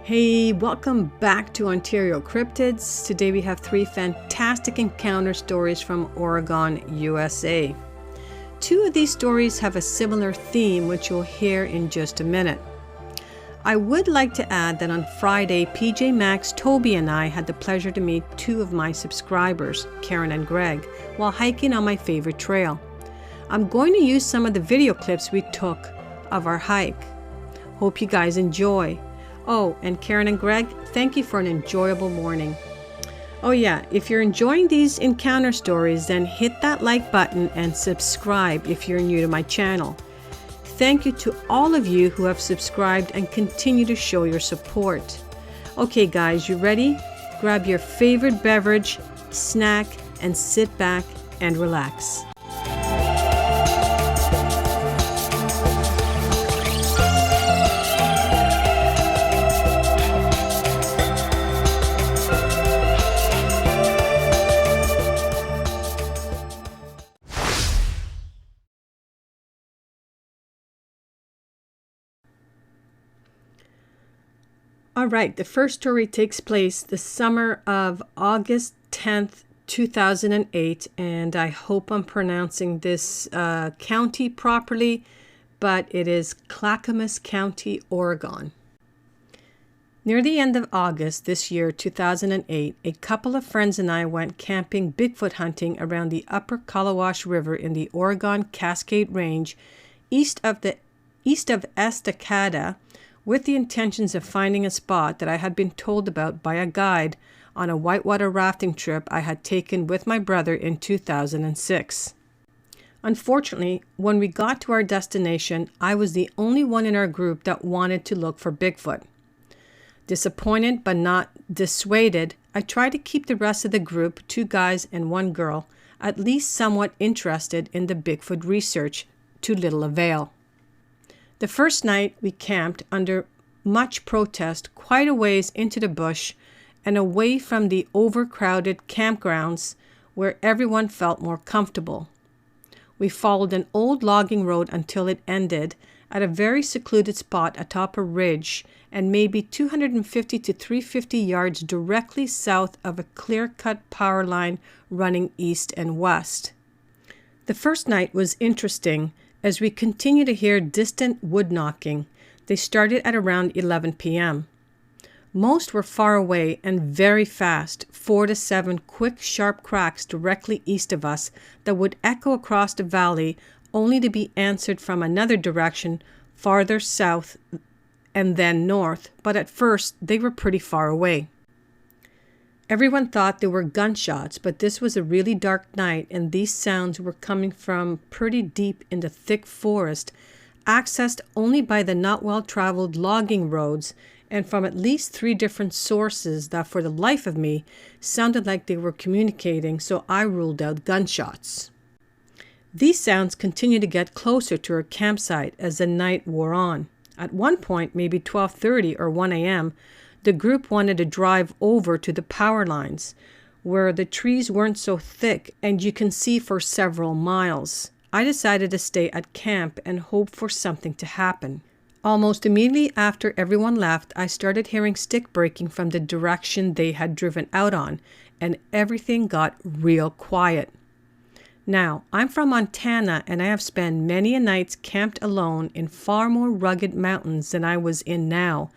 Hey, welcome back to Ontario Cryptids. Today we have 3 fantastic encounter stories from Oregon, USA. 2 of these stories have a similar theme, which you'll hear in just a minute. I would like to add that on Friday, PJ Maxx, Toby, and I had the pleasure to meet 2 of my subscribers, Karen and Greg, while hiking on my favorite trail. I'm going to use some of the video clips we took of our hike. Hope you guys enjoy. Oh, and Karen and Greg, thank you for an enjoyable morning. Oh yeah, if you're enjoying these encounter stories, then hit that like button and subscribe if you're new to my channel. Thank you to all of you who have subscribed and continue to show your support. Okay guys, you ready? Grab your favorite beverage, snack, and sit back and relax. All right, the first story takes place the summer of August 10th, 2008, and I hope I'm pronouncing this county properly, but it is Clackamas County, Oregon. Near the end of August this year, 2008, a couple of friends and I went camping Bigfoot hunting around the upper Cowley River in the Oregon Cascade Range, east of Estacada, with the intentions of finding a spot that I had been told about by a guide on a whitewater rafting trip I had taken with my brother in 2006. Unfortunately, when we got to our destination, I was the only one in our group that wanted to look for Bigfoot. Disappointed but not dissuaded, I tried to keep the rest of the group, 2 guys and 1 girl, at least somewhat interested in the Bigfoot research, to little avail. The first night we camped under much protest quite a ways into the bush and away from the overcrowded campgrounds where everyone felt more comfortable. We followed an old logging road until it ended at a very secluded spot atop a ridge and maybe 250 to 350 yards directly south of a clear-cut power line running east and west. The first night was interesting as we continue to hear distant wood knocking. They started at around 11 p.m. Most were far away and very fast, 4 to 7 quick, sharp cracks directly east of us that would echo across the valley, only to be answered from another direction, farther south and then north, but at first they were pretty far away. Everyone thought they were gunshots, but this was a really dark night and these sounds were coming from pretty deep in the thick forest, accessed only by the not well-traveled logging roads and from at least 3 different sources that for the life of me sounded like they were communicating, so I ruled out gunshots. These sounds continued to get closer to our campsite as the night wore on. At one point, maybe 12:30 or 1 a.m., the group wanted to drive over to the power lines, where the trees weren't so thick and you can see for several miles. I decided to stay at camp and hope for something to happen. Almost immediately after everyone left, I started hearing stick breaking from the direction they had driven out on, and everything got real quiet. Now, I'm from Montana and I have spent many a nights camped alone in far more rugged mountains than I was in now,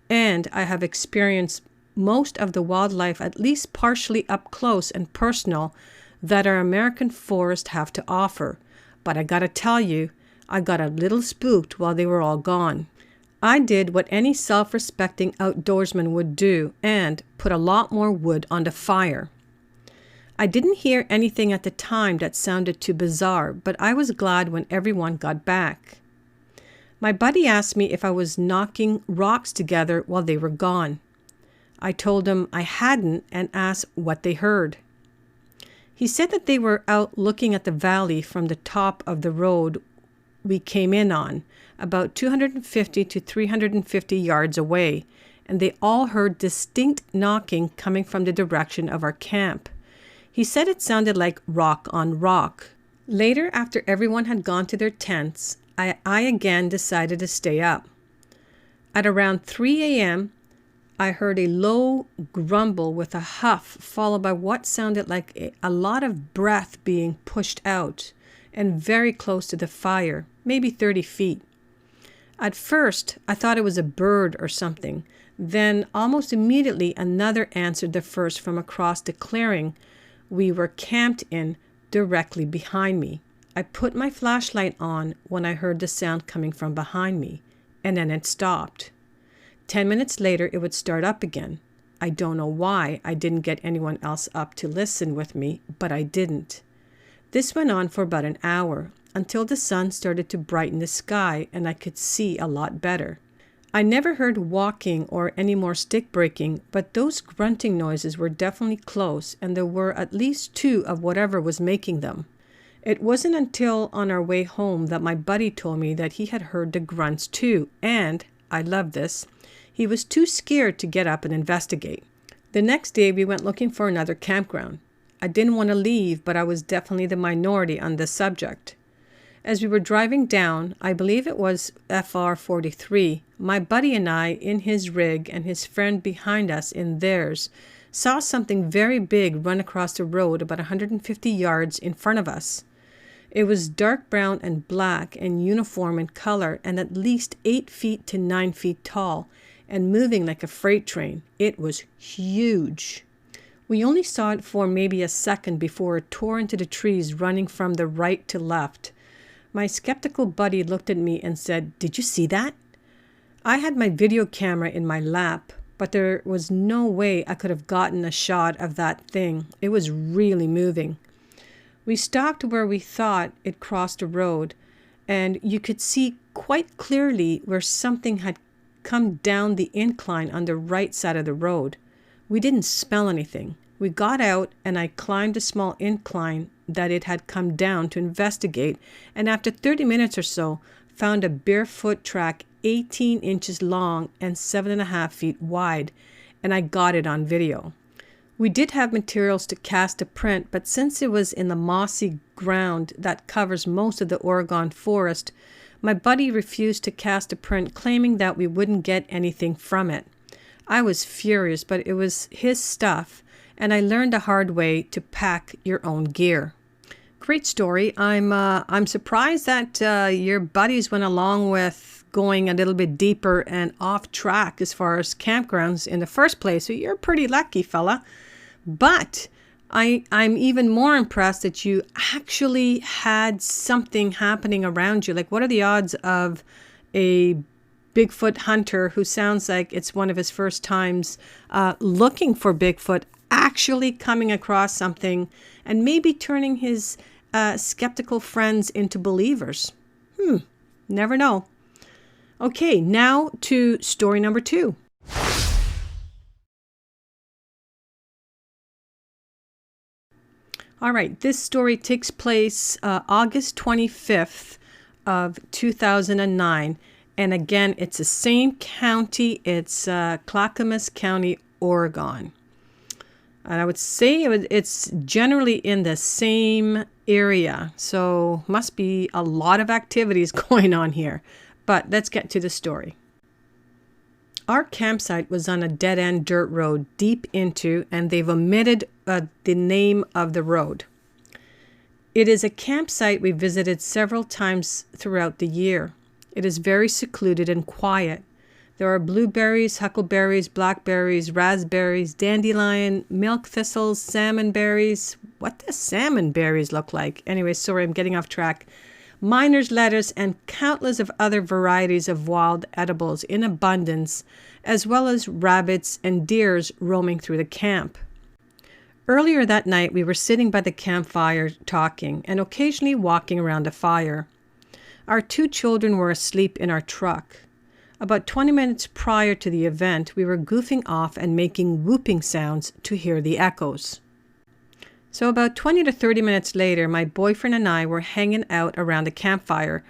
and I have experienced most of the wildlife at least partially up close and personal that our American forests have to offer. But I gotta tell you, I got a little spooked while they were all gone. I did what any self-respecting outdoorsman would do and put a lot more wood on the fire. I didn't hear anything at the time that sounded too bizarre, but I was glad when everyone got back. My buddy asked me if I was knocking rocks together while they were gone. I told him I hadn't and asked what they heard. He said that they were out looking at the valley from the top of the road we came in on, about 250 to 350 yards away, and they all heard distinct knocking coming from the direction of our camp. He said it sounded like rock on rock. Later, after everyone had gone to their tents, I again decided to stay up. At around 3 a.m., I heard a low grumble with a huff, followed by what sounded like a lot of breath being pushed out, and very close to the fire, maybe 30 feet. At first, I thought it was a bird or something. Then, almost immediately, another answered the first from across the clearing we were camped in, directly behind me. I put my flashlight on when I heard the sound coming from behind me, and then it stopped. 10 minutes later, it would start up again. I don't know why I didn't get anyone else up to listen with me, but I didn't. This went on for about an hour, until the sun started to brighten the sky and I could see a lot better. I never heard walking or any more stick breaking, but those grunting noises were definitely close, and there were at least two of whatever was making them. It wasn't until on our way home that my buddy told me that he had heard the grunts too, and, I love this, he was too scared to get up and investigate. The next day we went looking for another campground. I didn't want to leave, but I was definitely the minority on this subject. As we were driving down, I believe it was FR 43, my buddy and I in his rig and his friend behind us in theirs saw something very big run across the road about 150 yards in front of us. It was dark brown and black and uniform in color and at least 8 feet to 9 feet tall and moving like a freight train. It was huge. We only saw it for maybe a second before it tore into the trees running from the right to left. My skeptical buddy looked at me and said, "Did you see that?" I had my video camera in my lap, but there was no way I could have gotten a shot of that thing. It was really moving. We stopped where we thought it crossed the road, and you could see quite clearly where something had come down the incline on the right side of the road. We didn't smell anything. We got out and I climbed a small incline that it had come down to investigate, and after 30 minutes or so, found a barefoot track 18 inches long and 7.5 feet wide, and I got it on video. We did have materials to cast a print, but since it was in the mossy ground that covers most of the Oregon forest, my buddy refused to cast a print, claiming that we wouldn't get anything from it. I was furious, but it was his stuff, and I learned the hard way to pack your own gear. Great story. I'm surprised that your buddies went along with going a little bit deeper and off track as far as campgrounds in the first place. So you're pretty lucky, fella. But I'm even more impressed that you actually had something happening around you. Like, what are the odds of a Bigfoot hunter who sounds like it's one of his first times looking for Bigfoot actually coming across something and maybe turning his skeptical friends into believers? Never know. Okay, now to story number 2. All right, this story takes place August 25th of 2009. And again, it's the same county. It's Clackamas County, Oregon. And I would say it's generally in the same area. So must be a lot of activities going on here. But let's get to the story. Our campsite was on a dead-end dirt road deep into, and they've omitted the name of the road. It is a campsite we visited several times throughout the year. It is very secluded and quiet. There are blueberries, huckleberries, blackberries, raspberries, dandelion, milk thistles, salmon berries. What does salmon berries look like? Anyway, sorry, I'm getting off track. Miner's lettuce and countless of other varieties of wild edibles in abundance, as well as rabbits and deers roaming through the camp. Earlier that night, we were sitting by the campfire talking and occasionally walking around the fire. Our 2 children were asleep in our truck. About 20 minutes prior to the event, we were goofing off and making whooping sounds to hear the echoes. So about 20 to 30 minutes later, my boyfriend and I were hanging out around the campfire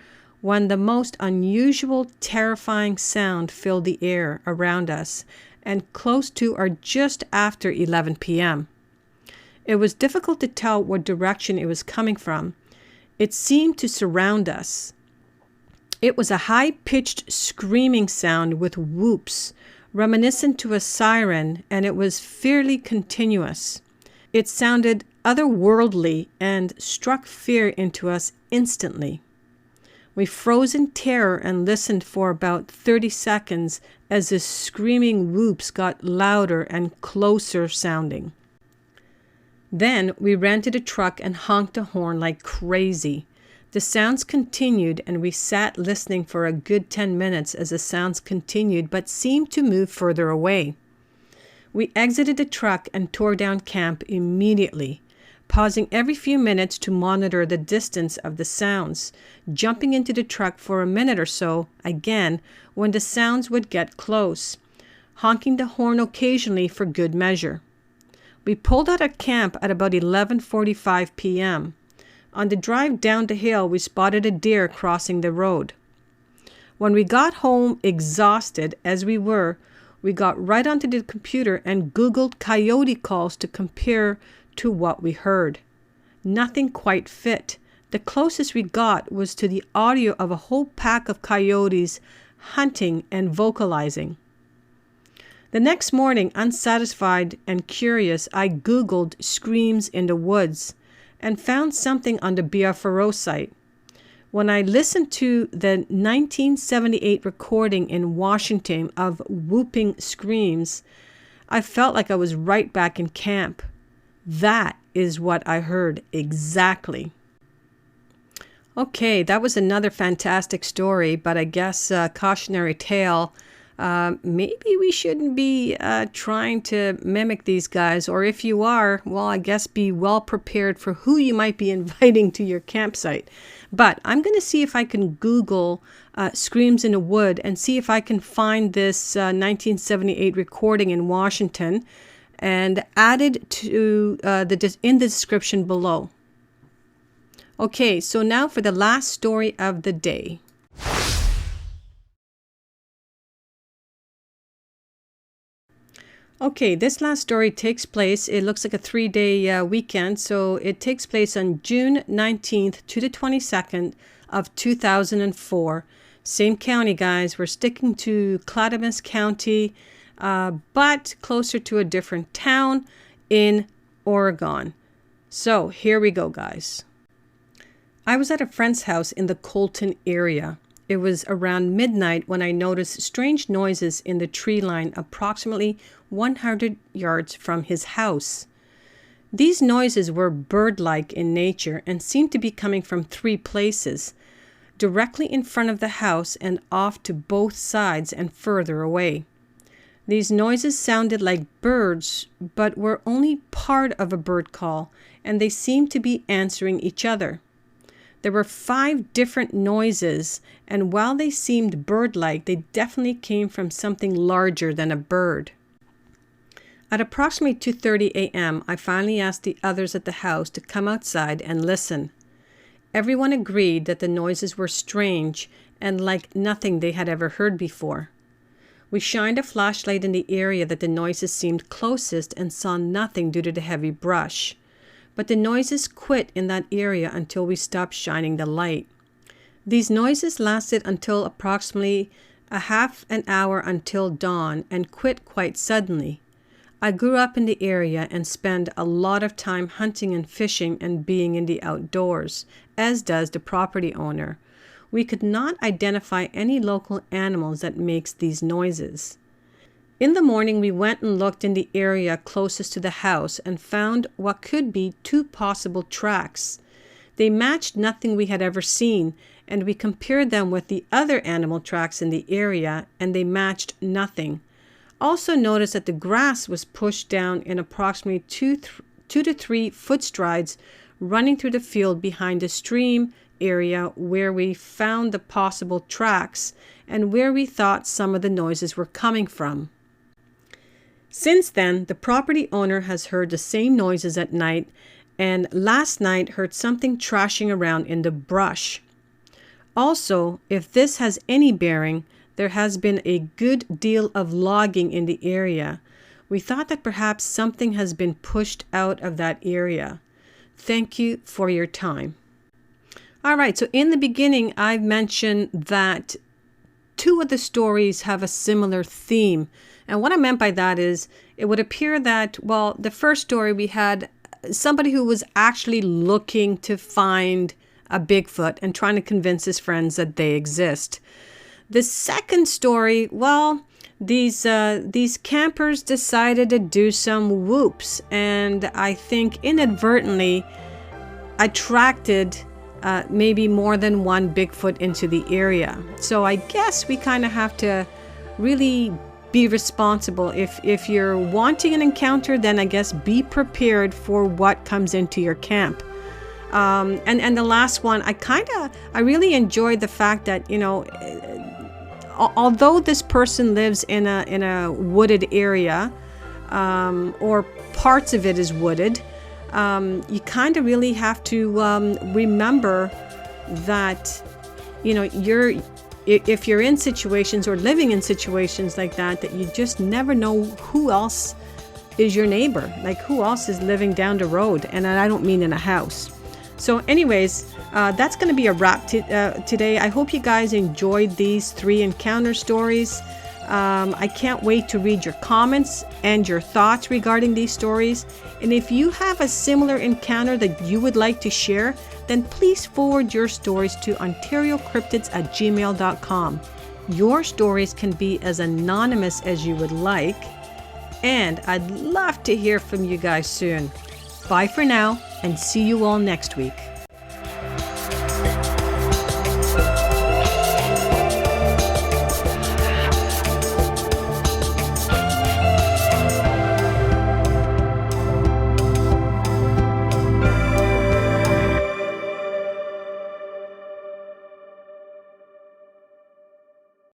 when the most unusual, terrifying sound filled the air around us and close to or just after 11 p.m. It was difficult to tell what direction it was coming from. It seemed to surround us. It was a high-pitched screaming sound with whoops, reminiscent to a siren, and it was fairly continuous. It sounded otherworldly and struck fear into us instantly. We froze in terror and listened for about 30 seconds as the screaming whoops got louder and closer sounding. Then we rented a truck and honked a horn like crazy. The sounds continued, and we sat listening for a good 10 minutes as the sounds continued but seemed to move further away. We exited the truck and tore down camp immediately, pausing every few minutes to monitor the distance of the sounds, jumping into the truck for a minute or so again when the sounds would get close, honking the horn occasionally for good measure. We pulled out of camp at about 11:45 p.m. On the drive down the hill, we spotted a deer crossing the road. When we got home, exhausted as we were, we got right onto the computer and Googled coyote calls to compare to what we heard. Nothing quite fit. The closest we got was to the audio of a whole pack of coyotes hunting and vocalizing. The next morning, unsatisfied and curious, I Googled screams in the woods and found something on the Geographer site. When I listened to the 1978 recording in Washington of whooping screams, I felt like I was right back in camp. That is what I heard exactly. Okay, that was another fantastic story, but I guess cautionary tale. Maybe we shouldn't be trying to mimic these guys, or if you are, well, I guess be well prepared for who you might be inviting to your campsite. But I'm going to see if I can Google screams in the wood and see if I can find this 1978 recording in Washington and add it to in the description below. Okay, so now for the last story of the day. Okay, this last story takes place, it looks like a 3-day weekend, so it takes place on June 19th to the 22nd of 2004. Same county, guys. We're sticking to Clackamas County, but closer to a different town in Oregon. So here we go, guys. I was at a friend's house in the Colton area. It was around midnight when I noticed strange noises in the tree line approximately 100 yards from his house. These noises were bird-like in nature and seemed to be coming from 3 places, directly in front of the house and off to both sides and further away. These noises sounded like birds, but were only part of a bird call, and they seemed to be answering each other. There were 5 different noises, and while they seemed bird-like, they definitely came from something larger than a bird. At approximately 2:30 a.m., I finally asked the others at the house to come outside and listen. Everyone agreed that the noises were strange and like nothing they had ever heard before. We shined a flashlight in the area that the noises seemed closest and saw nothing due to the heavy brush. But the noises quit in that area until we stopped shining the light. These noises lasted until approximately a half an hour until dawn and quit quite suddenly. I grew up in the area and spend a lot of time hunting and fishing and being in the outdoors, as does the property owner. We could not identify any local animals that makes these noises. In the morning, we went and looked in the area closest to the house and found what could be 2 possible tracks. They matched nothing we had ever seen, and we compared them with the other animal tracks in the area, and they matched nothing. Also noticed that the grass was pushed down in approximately 2 to 3 foot strides running through the field behind the stream area where we found the possible tracks and where we thought some of the noises were coming from. Since then, the property owner has heard the same noises at night, and last night heard something trashing around in the brush. Also, if this has any bearing, there has been a good deal of logging in the area. We thought that perhaps something has been pushed out of that area. Thank you for your time. All right, so in the beginning, I've mentioned that 2 of the stories have a similar theme. And what I meant by that is it would appear that, well, the first story we had somebody who was actually looking to find a Bigfoot and trying to convince his friends that they exist. The second story, well, these campers decided to do some whoops, and I think inadvertently attracted maybe more than one Bigfoot into the area. So I guess we kind of have to really be responsible. If you're wanting an encounter, then I guess be prepared for what comes into your camp. And the last one, I really enjoyed the fact that, you know, although this person lives in a wooded area, or parts of it is wooded, you kind of really have to remember that, you know, if you're in situations or living in situations like that, that you just never know who else is your neighbor, like who else is living down the road. And I don't mean in a house. So anyways, that's going to be a wrap today. I hope you guys enjoyed these 3 encounter stories. I can't wait to read your comments and your thoughts regarding these stories. And if you have a similar encounter that you would like to share, then please forward your stories to OntarioCryptids@gmail.com. Your stories can be as anonymous as you would like, and I'd love to hear from you guys soon. Bye for now, and see you all next week.